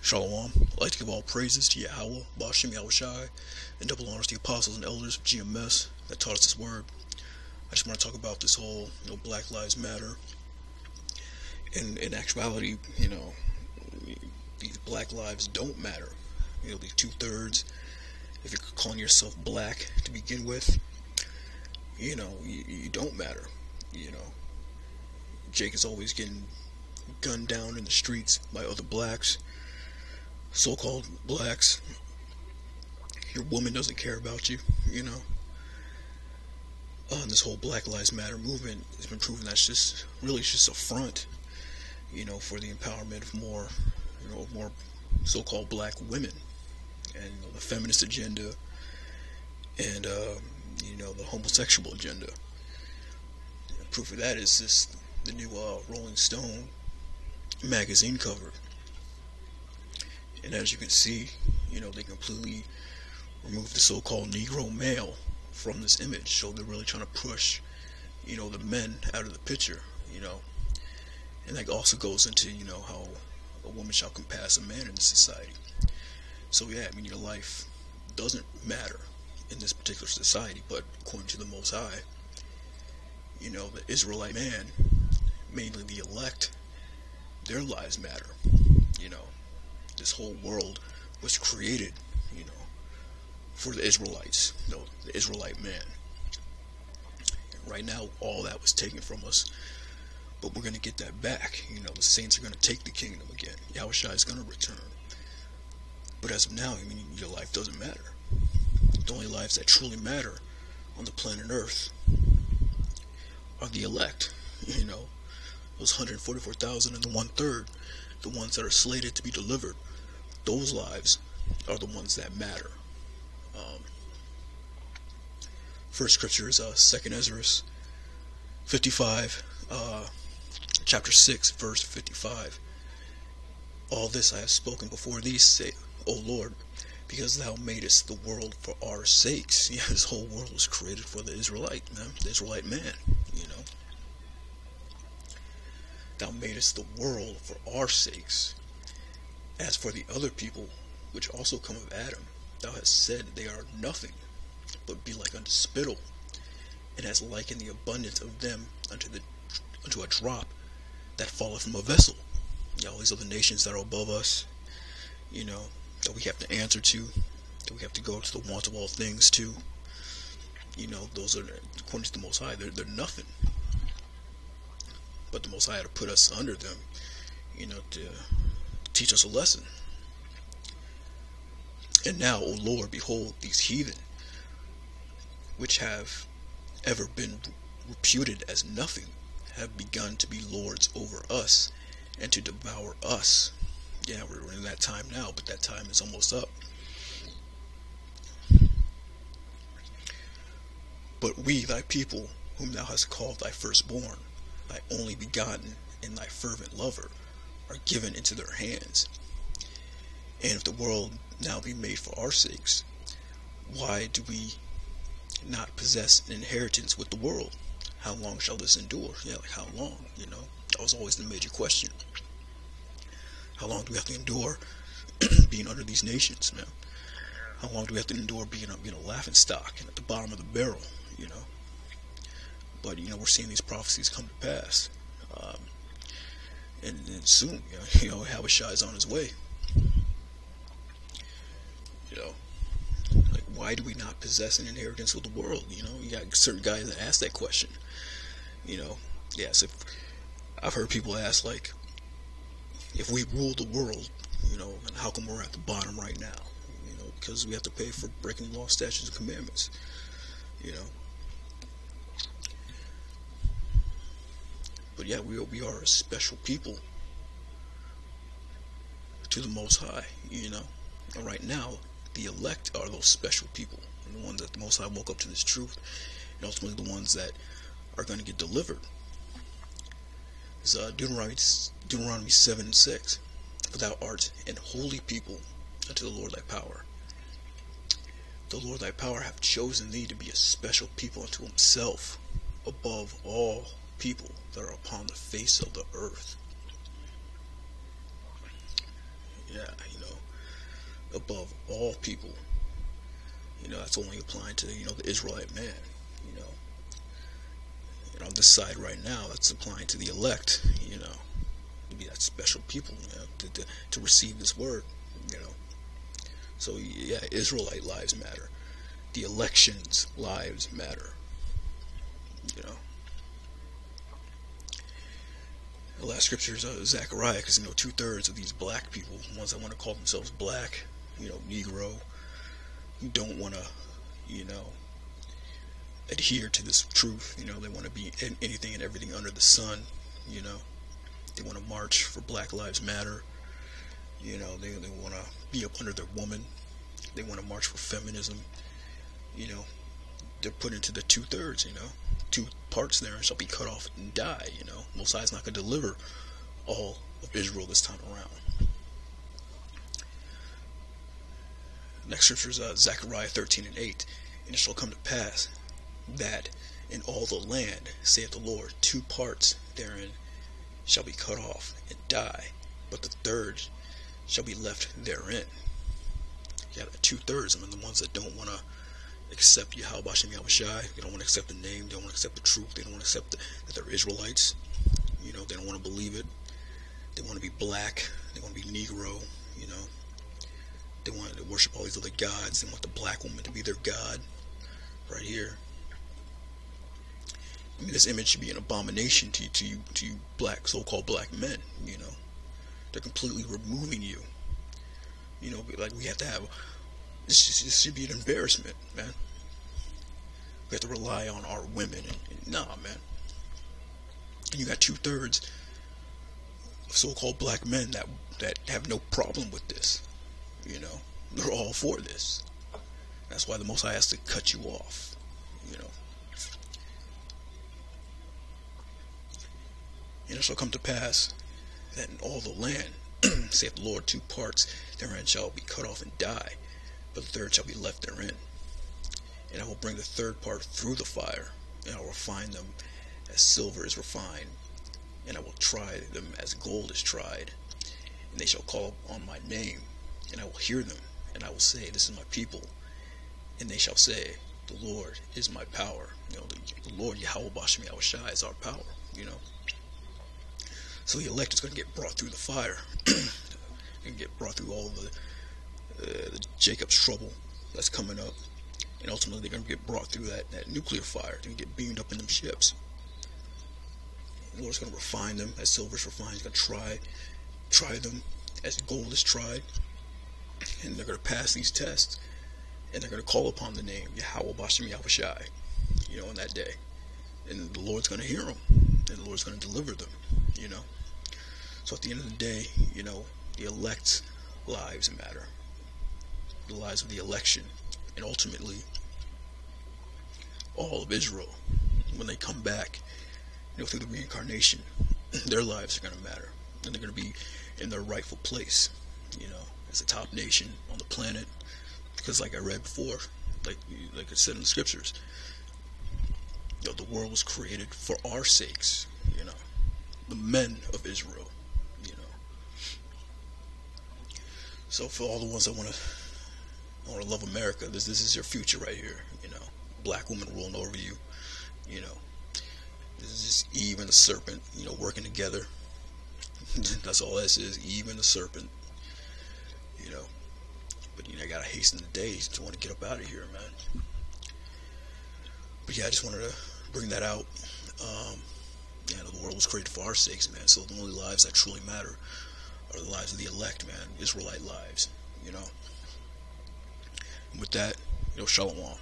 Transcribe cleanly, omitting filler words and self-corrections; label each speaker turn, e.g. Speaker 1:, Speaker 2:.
Speaker 1: Shalom. I'd like to give all praises to Yahweh, Bashem Yahushai, and double honors to the apostles and elders of GMS that taught us this word. I just want to talk about this whole, Black Lives Matter. In actuality, these black lives don't matter. These 2/3, if you're calling yourself black to begin with, you don't matter. Jake is always getting gunned down in the streets by other blacks, so-called blacks. Your woman doesn't care about you, And this whole Black Lives Matter movement has been proven that's just a front, for the empowerment of more so-called black women, and the feminist agenda, and the homosexual agenda. Proof of that is this the new Rolling Stone magazine cover. And as you can see, they completely removed the so-called Negro male from this image. So they're really trying to push, the men out of the picture, And that also goes into, how a woman shall compass a man in this society. So yeah, your life doesn't matter in this particular society, but according to the Most High, the Israelite man, mainly the elect, their lives matter. This whole world was created, for the Israelites, the Israelite man. And right now, all that was taken from us, but we're going to get that back. The saints are going to take the kingdom again. Yahushua is going to return. But as of now, your life doesn't matter. The only lives that truly matter on the planet Earth are the elect. Those 144,000 and the 1/3, the ones that are slated to be delivered. Those lives are the ones that matter. First scripture is 2nd Ezra 55, chapter 6, verse 55. All this I have spoken before thee, say, O Lord, because thou madest the world for our sakes. Yeah, this whole world was created for the Israelite man, Thou madest the world for our sakes. As for the other people, which also come of Adam, thou hast said they are nothing, but be like unto spittle, and hast likened the abundance of them unto a drop that falleth from a vessel. All these other nations that are above us, that we have to answer to, that we have to go to the want of all things to. Those are, according to the Most High, they're nothing. But the Most High had to put us under them, to teach us a lesson. And now, O Lord, behold, these heathen, which have ever been reputed as nothing, have begun to be lords over us, and to devour us. Yeah, we're in that time now, but that time is almost up. But we, thy people, whom thou hast called thy firstborn, thy only begotten, and thy fervent lover, are given into their hands. And if the world now be made for our sakes, why do we not possess an inheritance with the world? How long shall this endure? Yeah, like how long? That was always the major question. How long do we have to endure being under these nations, man? How long do we have to endure being a laughing stock and at the bottom of the barrel, But, we're seeing these prophecies come to pass. And soon, Yahushua is on his way. Like, why do we not possess an inheritance with the world? You got certain guys that ask that question. Yes, if I've heard people ask, like, if we rule the world, and how come we're at the bottom right now? Because we have to pay for breaking law, statutes, and commandments. But yeah, we are a special people to the Most High, And right now, the elect are those special people, and the ones that the Most High woke up to this truth, and ultimately the ones that are going to get delivered. It's Deuteronomy 7:6. For thou art an holy people unto the Lord thy power. The Lord thy power hath chosen thee to be a special people unto himself, above all people that are upon the face of the earth. Yeah, above all people. That's only applying to, the Israelite man, you know. And on this side right now, that's applying to the elect, to be that special people, to receive this word, you know. So, yeah, Israelite lives matter. The election's lives matter, you know. The last scripture is Zechariah, because, 2/3 of these black people, ones that want to call themselves black, Negro, who don't want to, adhere to this truth. They want to be in anything and everything under the sun. They want to march for Black Lives Matter. They want to be up under their woman. They want to march for feminism. They're put into the 2/3. Two parts there and shall be cut off and die. Most High's not going to deliver all of Israel this time around. Next scripture is Zechariah 13:8. And it shall come to pass that in all the land, saith the Lord, 2 parts therein shall be cut off and die, but the third shall be left therein. Yeah, the 2/3, the ones that don't want to accept Yahweh Bashem Yahushai. They don't want to accept the name. They don't want to accept the truth. They don't want to accept that they're Israelites. They don't want to believe it. They want to be black. They want to be Negro. They want to worship all these other gods. They want the black woman to be their god. Right here. This image should be an abomination to you black, so-called black men. They're completely removing you. Like we have to have. This should be an embarrassment, man. We have to rely on our women, and nah, man. And you got 2/3 of so-called black men that have no problem with this. They're all for this. That's why the Most High has to cut you off. And it shall come to pass that in all the land, saith the Lord, 2 parts therein shall be cut off and die, but the third shall be left therein. And I will bring the third part through the fire, and I will refine them as silver is refined, and I will try them as gold is tried. And they shall call on my name, and I will hear them, and I will say, this is my people. And they shall say, the Lord is my power. The Lord Yahweh Bashem Yahushai is our power. So the elect is going to get brought through the fire, and get brought through all the Jacob's trouble that's coming up, and ultimately they're going to get brought through that nuclear fire. They're going to get beamed up in them ships. The Lord's going to refine them as silver is refined. He's going to try them as gold is tried, and they're going to pass these tests, and they're going to call upon the name Yahweh Bashem Yahushai, in that day, and the Lord's going to hear them, and the Lord's going to deliver them. So at the end of the day, the elect's lives matter. The lives of the election. And ultimately, all of Israel, when they come back, through the reincarnation, their lives are going to matter. And they're going to be in their rightful place, as a top nation on the planet. Because like I read before, like it said in the scriptures, the world was created for our sakes, the men of Israel, So for all the ones that want to love America, this is your future right here, Black woman ruling over you, This is just Eve and the serpent, working together. That's all this is, Eve and the serpent, But I gotta hasten the days to want to get up out of here, man. But yeah, I just wanted to bring that out. The world was created for our sakes, man. So the only lives that truly matter are the lives of the elect, man. Israelite lives, And with that, shalom.